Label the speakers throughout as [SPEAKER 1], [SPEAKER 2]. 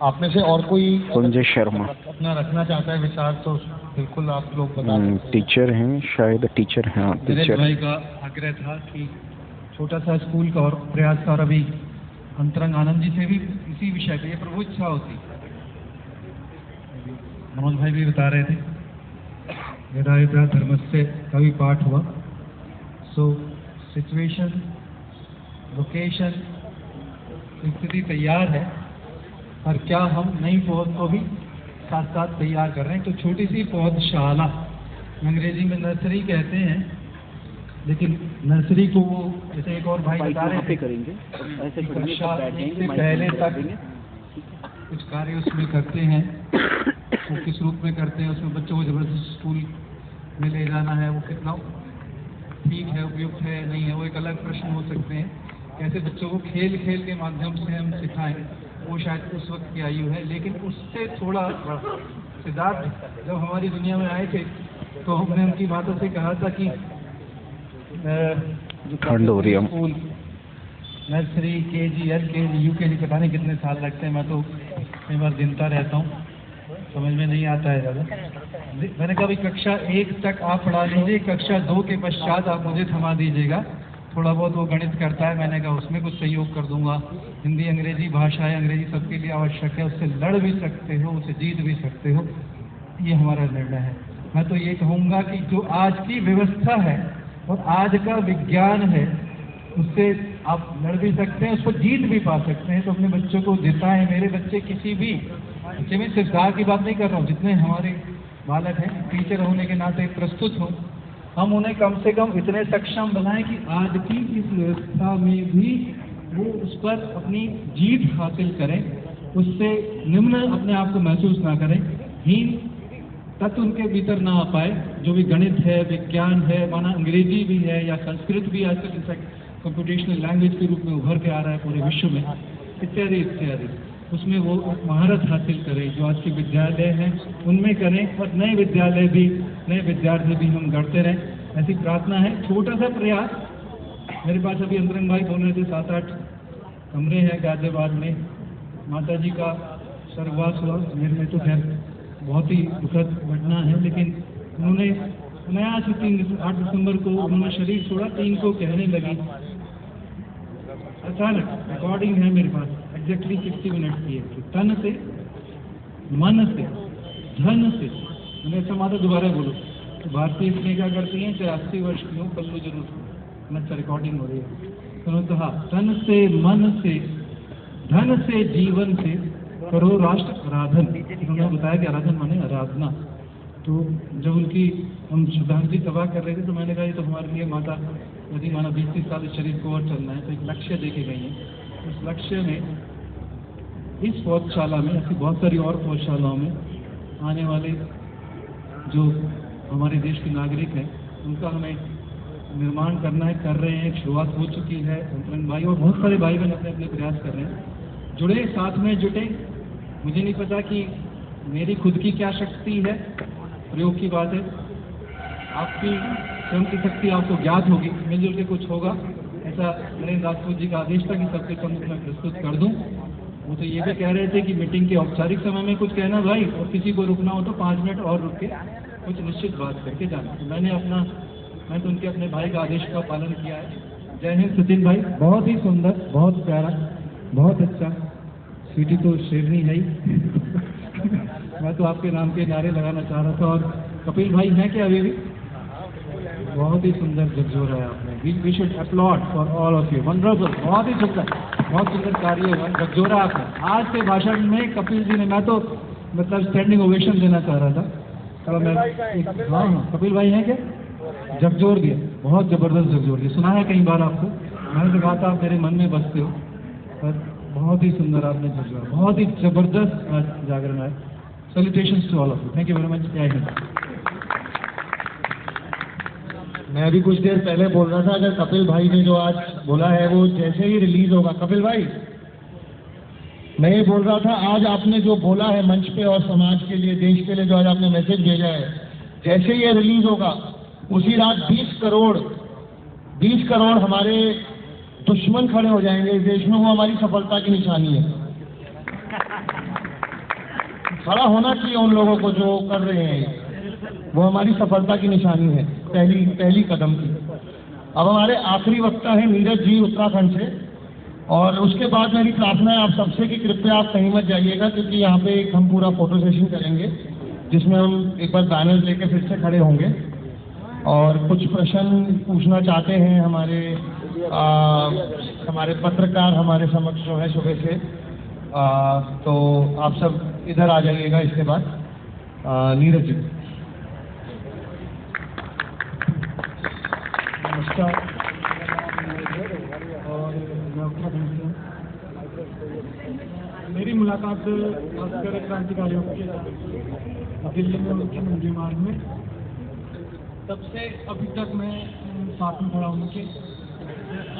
[SPEAKER 1] आप में से और कोई
[SPEAKER 2] संजय शर्मा
[SPEAKER 1] अपना रखना चाहता है विचार तो बिल्कुल आप लोग बता सकते हैं।
[SPEAKER 2] टीचर हैं, शायद टीचर हैं।
[SPEAKER 1] मेरे
[SPEAKER 2] टीचर
[SPEAKER 1] भाई का आग्रह था कि छोटा सा स्कूल का और प्रयास का, और अभी अंतरंग आनंद जी से भी इसी विषय पे प्रभु इच्छा होती, मनोज भाई भी बता रहे थे, यदा धर्मस्य का भी पाठ हुआ। सो सिचुएशन, लोकेशन, स्थिति तैयार है, और क्या हम नई पौध को भी साथ साथ तैयार कर रहे हैं। तो छोटी सी पौधशाला, अंग्रेजी में नर्सरी कहते हैं, लेकिन नर्सरी को वो जैसे एक और भाई बता रहे थे
[SPEAKER 2] करेंगे ऐसे
[SPEAKER 1] कक्षा से पहले तक कुछ कार्य उसमें करते हैं। वो किस रूप में करते हैं, उसमें बच्चों को जबरदस्ती स्कूल में ले जाना है, वो कितना ठीक है, उपयुक्त है, नहीं है, वो एक अलग प्रश्न हो सकते हैं। कैसे बच्चों को खेल खेल के माध्यम से हम सिखाएं, वो शायद उस वक्त की आयु है। लेकिन उससे थोड़ा सिद्धार्थ जब हमारी दुनिया में आए थे तो हमने उनकी बातों से कहा था कि school, nursery, KG, LKG, UKG, पता नहीं कितने साल लगते हैं। मैं तो कई बार गिनता रहता हूँ, समझ में नहीं आता है ज़्यादा। मैंने कहा भाई कक्षा 1 तक आप पढ़ा लीजिए, कक्षा 2 के पश्चात आप मुझे थमा दीजिएगा। थोड़ा बहुत वो गणित करता है, मैंने कहा उसमें कुछ सहयोग कर दूंगा। हिंदी, अंग्रेजी भाषा है, अंग्रेजी सबके लिए आवश्यक है, उससे लड़ भी सकते हो, उसे जीत भी सकते हो, ये हमारा निर्णय है। मैं तो ये कहूँगा कि जो आज की व्यवस्था है और आज का विज्ञान है, उससे आप लड़ भी सकते हैं, उसको जीत भी पा सकते हैं। तो अपने बच्चों को जिताएं। मेरे बच्चे किसी भी बच्चे में सिर्फ गाँव की बात नहीं कर रहा हूँ, जितने हमारे बालक हैं, टीचर होने के नाते प्रस्तुत हों, हम उन्हें कम से कम इतने सक्षम बनाएं कि आज की इस व्यवस्था में भी वो उस पर अपनी जीत हासिल करें, उससे निम्न अपने आप को महसूस ना करें, हीन तत्व उनके भीतर ना आ पाए। जो भी गणित है, विज्ञान है, माना अंग्रेजी भी है या संस्कृत भी आजकल कंप्यूटेशनल लैंग्वेज के रूप में उभर के आ रहा है पूरे विश्व में, इत्यादि इत्यादि, उसमें वो महारत हासिल करें। जो आज के विद्यालय हैं उनमें करें, और नए विद्यालय भी, नए विद्यार्थी भी हम गढ़ते रहें, ऐसी प्रार्थना है। छोटा सा प्रयास, मेरे पास अभी अंतरंग भाई बोल रहे थे 7-8 कमरे हैं गाजियाबाद में, माता जी का स्वर्गवास हुआ, मेरे में तो खैर बहुत ही दुखद घटना है, लेकिन उन्होंने 8 दिसंबर को उन्होंने शरीर छोड़ा। 3 को कहने लगी, अचानक रिकॉर्डिंग है मेरे पास, एग्जैक्टली 60 मिनट की है, कि तन से, मन से, धन से, मैंने ऐसा माता दोबारा बोलो तो भारतीय स्त्री क्या करती हैं, चाहे 80 वर्ष की हो, पल्लू जरूर मैं रिकॉर्डिंग हो रही है। तो कहा, तन से, मन से, धन से, जीवन से करो राष्ट्र आराधन। उन्होंने बताया कि आराधन माने आराधना। तो जब उनकी हम श्रद्धांजलि सभा कर रहे थे तो मैंने कहा ये तो हमारे लिए माता, यदि माना 20-30 साल इस शरीर को और चलना है, तो एक लक्ष्य देके गई है। उस लक्ष्य में इस पौधशाला में, ऐसी बहुत सारी और पौधशालाओं में आने वाले जो हमारे देश के नागरिक हैं, उनका हमें निर्माण करना है, कर रहे हैं। शुरुआत हो चुकी है। अंतरंग भाई और बहुत सारे भाई बहन अपने अपने प्रयास कर रहे हैं। जुड़े, साथ में जुटे। मुझे नहीं पता कि मेरी खुद की क्या शक्ति है, प्रयोग की बात है, आपकी स्वयं की शक्ति आपको ज्ञात होगी, मिलजुल के कुछ होगा। ऐसा नरेंद्र राजपूत जी का आदेश था कि सबके सम्मुख में प्रस्तुत कर दूं। वो तो ये भी कह रहे थे कि मीटिंग के औपचारिक समय में कुछ कहना भाई, और किसी को रुकना हो तो 5 मिनट और रुक के कुछ निश्चित बात करके जाना। तो मैं तो उनके अपने भाई का आदेश का पालन किया है। जय हिंद सचिन भाई, बहुत ही सुंदर, बहुत प्यारा, बहुत अच्छा। स्वीटी तो शेरनी है ही मैं तो आपके नाम के नारे लगाना चाह रहा था। और कपिल भाई हैं क्या अभी भी? बहुत ही सुंदर झकझोरा है आपने। We should upload for all of you, wonderful, बहुत ही सुंदर, बहुत सुंदर कार्य हुआ, झकझोरा आपने। आज के भाषण में कपिल जी ने, मैं तो मतलब स्टैंडिंग ओवेशन देना चाह रहा था। हाँ, कपिल भाई हैं क्या? झकझोर दिया, बहुत जबरदस्त झकझोर दिया। सुना है कई बार आपको, मैंने तो कहा था आप मेरे मन में बसते हो, पर बहुत ही सुंदर आपने झकझोरा, बहुत ही जबरदस्त जागरण है। Salutations to all of you, thank you very much. जय हिंद।
[SPEAKER 3] मैं अभी कुछ देर पहले बोल रहा था, अगर कपिल भाई ने जो आज बोला है वो जैसे ही रिलीज होगा, कपिल भाई मैं ये बोल रहा था, आज आपने जो बोला है मंच पे और समाज के लिए, देश के लिए जो आज आपने मैसेज भेजा है, जैसे ये रिलीज होगा उसी रात 20 करोड़ हमारे दुश्मन खड़े हो जाएंगे इस देश में। वो हमारी सफलता की निशानी है। खड़ा होना चाहिए उन लोगों को जो कर रहे हैं, वो हमारी सफलता की निशानी है, पहली कदम की। अब हमारे आखिरी वक्ता है नीरज जी उत्तराखंड से, और उसके बाद मेरी प्रार्थना है आप सबसे कि कृपया आप कहीं मत जाइएगा, क्योंकि यहाँ पे एक हम पूरा फोटो सेशन करेंगे जिसमें हम एक बार बैनर लेके फिर से खड़े होंगे और कुछ प्रश्न पूछना चाहते हैं हमारे पत्रकार हमारे समक्ष जो है सुबह से। तो आप सब इधर आ जाइएगा इसके बाद। नीरज जी।
[SPEAKER 1] नमस्कार। और मैं उत्तराखंड से हूँ। मेरी मुलाकात खासकर क्रांतिकारियों के साथ दिल्ली में उनके मंडी मार्ग में, तब से अभी तक मैं साथ में खड़ा हूँ उनके।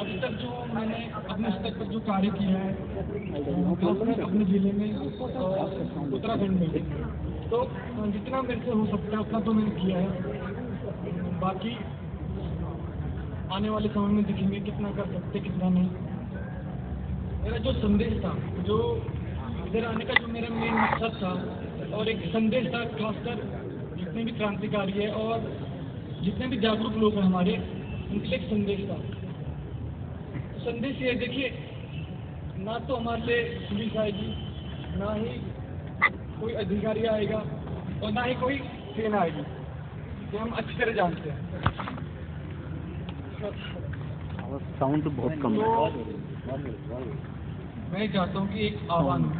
[SPEAKER 1] अभी तक जो मैंने अपने स्तर पर जो कार्य किया है खासकर अपने जिले में और उत्तराखंड में, तो जितना मेरे से हो सकता है उतना तो मैंने किया है। बाकी आने वाले समय में देखेंगे कितना कर सकते कितना नहीं। मेरा जो संदेश था, जो इधर आने का जो मेरा मेन मकसद था और एक संदेश था, खासकर जितने भी क्रांतिकारी है और जितने भी जागरूक लोग हैं हमारे, उनके लिए एक संदेश था। संदेश ये देखिए, ना तो हमारे लिए पुलिस आएगी, ना ही कोई अधिकारी आएगा और ना ही कोई सेना आएगी, ये हम अच्छी तरह जानते हैं।
[SPEAKER 2] साउंड तो बहुत कम है।
[SPEAKER 1] मैं चाहता हूँ कि एक आह्वान हो,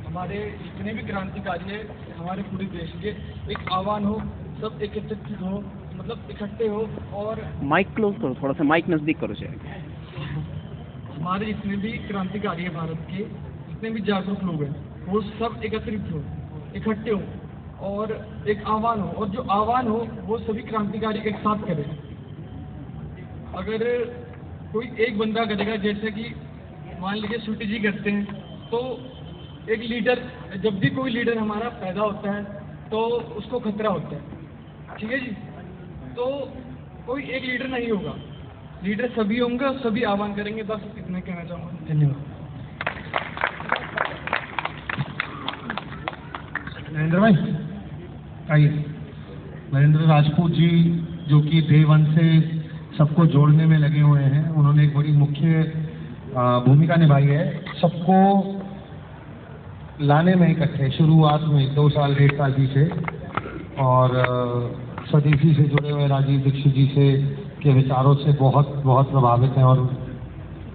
[SPEAKER 1] हमारे जितने भी क्रांतिकारी है हमारे पूरे देश के, एक आह्वान हो, सब एकत्रित हो, मतलब इकट्ठे हो और
[SPEAKER 2] माइक क्लोज करो, थोड़ा सा माइक नजदीक करो शायद।
[SPEAKER 1] हमारे जितने भी क्रांतिकारी है भारत के, जितने भी जागरूक लोग हैं, वो सब एकत्रित हो, इकट्ठे हो और एक आह्वान हो, और जो आह्वान हो वो सभी क्रांतिकारी एक साथ करें। अगर कोई एक बंदा करेगा, जैसे कि मान लीजिए स्वीटी जी करते हैं, तो एक लीडर, जब भी कोई लीडर हमारा पैदा होता है तो उसको खतरा होता है, ठीक है जी। तो कोई एक लीडर नहीं होगा, लीडर सभी होंगे और सभी आह्वान करेंगे। बस इतना कहना चाहूँगा। धन्यवाद।
[SPEAKER 3] नरेंद्र भाई आइए। नरेंद्र राजपूत जी जो कि डे 1 से सबको जोड़ने में लगे हुए हैं, उन्होंने एक बड़ी मुख्य भूमिका निभाई है, सबको लाने में इकट्ठे शुरुआत में 2 साल 1.5 साल पीछे, और स्वदेशी से जुड़े हुए राजीव दीक्षित जी से के विचारों से बहुत बहुत प्रभावित हैं और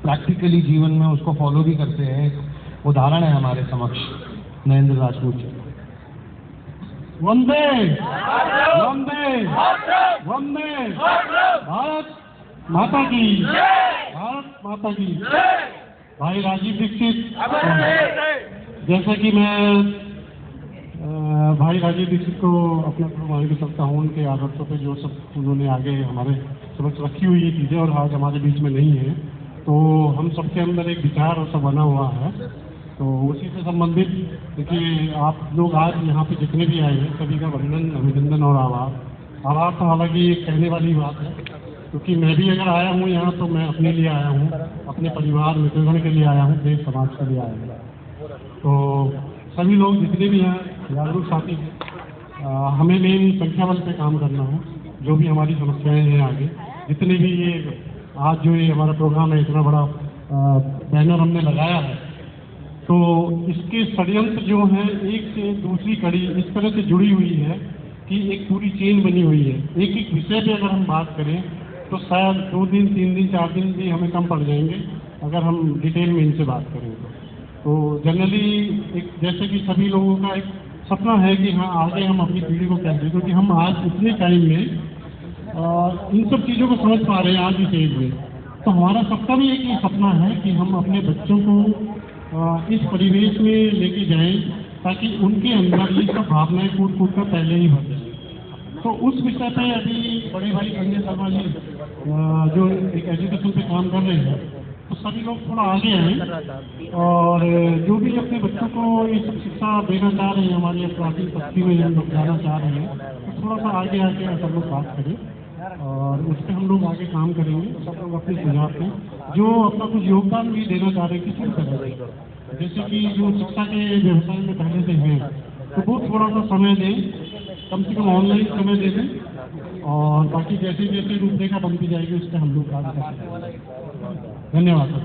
[SPEAKER 3] प्रैक्टिकली जीवन में उसको फॉलो भी करते हैं। उदाहरण है हमारे समक्ष नरेंद्र राजपूत जी।
[SPEAKER 1] वंदे वंदे वंदे, भारत माता की, भारत माता की। भाई राजीव दीक्षित, जैसा कि मैं भाई राजीव दीक्षित को अपना मान भी सकता हूँ, उनके आदर्शों पे जो सब उन्होंने आगे हमारे समक्ष रखी हुई ये चीज़ें और आज हमारे बीच में नहीं है, तो हम सबके अंदर एक विचार और सब बना हुआ है। तो उसी से संबंधित देखिए, आप लोग आज यहाँ पे जितने भी आए हैं सभी का वंदन, अभिनंदन और आभार तो हालांकि एक कहने वाली बात है, क्योंकि मैं भी अगर आया हूँ यहाँ तो मैं अपने लिए आया हूँ, अपने परिवार मित्रगण के लिए आया हूँ, देश समाज के लिए आया हूँ। तो सभी लोग जितने भी हैं जागरूक साथी हैं, हमें मेन संख्या बल पे काम करना है। जो भी हमारी समस्याएं हैं आगे, जितने भी ये आज जो ये हमारा प्रोग्राम है, इतना बड़ा बैनर हमने लगाया है, तो इसके षड्यंत्र जो हैं एक से दूसरी कड़ी इस तरह से जुड़ी हुई है कि एक पूरी चेन बनी हुई है। एक एक विषय पे अगर हम बात करें तो शायद 2 दिन 3 दिन 4 दिन भी हमें कम पड़ जाएंगे अगर हम डिटेल में इनसे बात करें। तो जनरली एक जैसे कि सभी लोगों का एक सपना है कि हाँ आगे हम अपनी पीढ़ी को कैसे, क्योंकि हम आज इतने टाइम में इन सब चीज़ों को समझ पा रहे हैं आज इस एज में, तो हमारा सबका भी एक सपना है कि हम अपने बच्चों को इस परिवेश में लेके जाएं ताकि उनके अंदर ये सब भावनाएं कूट कूट कर पहले ही हो जाए। तो उस विषय पे अभी बड़े भाई संजय शर्मा जी जो एक एजुकेशन पे काम कर रहे हैं, तो सभी लोग थोड़ा आगे आए और जो भी अपने बच्चों को ये सब शिक्षा देना चाह रहे हैं, हमारी अपराधी शक्ति में हम लोग जाना चाह रहे हैं, तो थोड़ा सा आगे आके सब लोग बात करें और उस पर हम लोग आगे काम करेंगे। सब लोग अपने सुझाव दें, जो अपना कुछ योगदान भी देना चाह रहे हैं किसी तरह, जैसे कि जो शिक्षा के व्यवसाय में पहले से हैं,
[SPEAKER 4] तो वो थोड़ा सा समय दें, कम से कम ऑनलाइन समय दे दें, और बाकी जैसे जैसे रूपरेखा बनती जाएगी उस पर हम लोग काम करेंगे। धन्यवाद सर।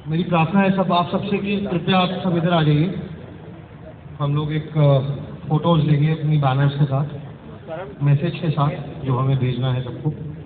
[SPEAKER 3] मेरी प्रार्थना है सब आप सबसे कि कृपया आप सब इधर आ जाइए। हम लोग एक फोटोज लेंगे अपनी बैनर्स के साथ, मैसेज के साथ जो हमें भेजना है सबको।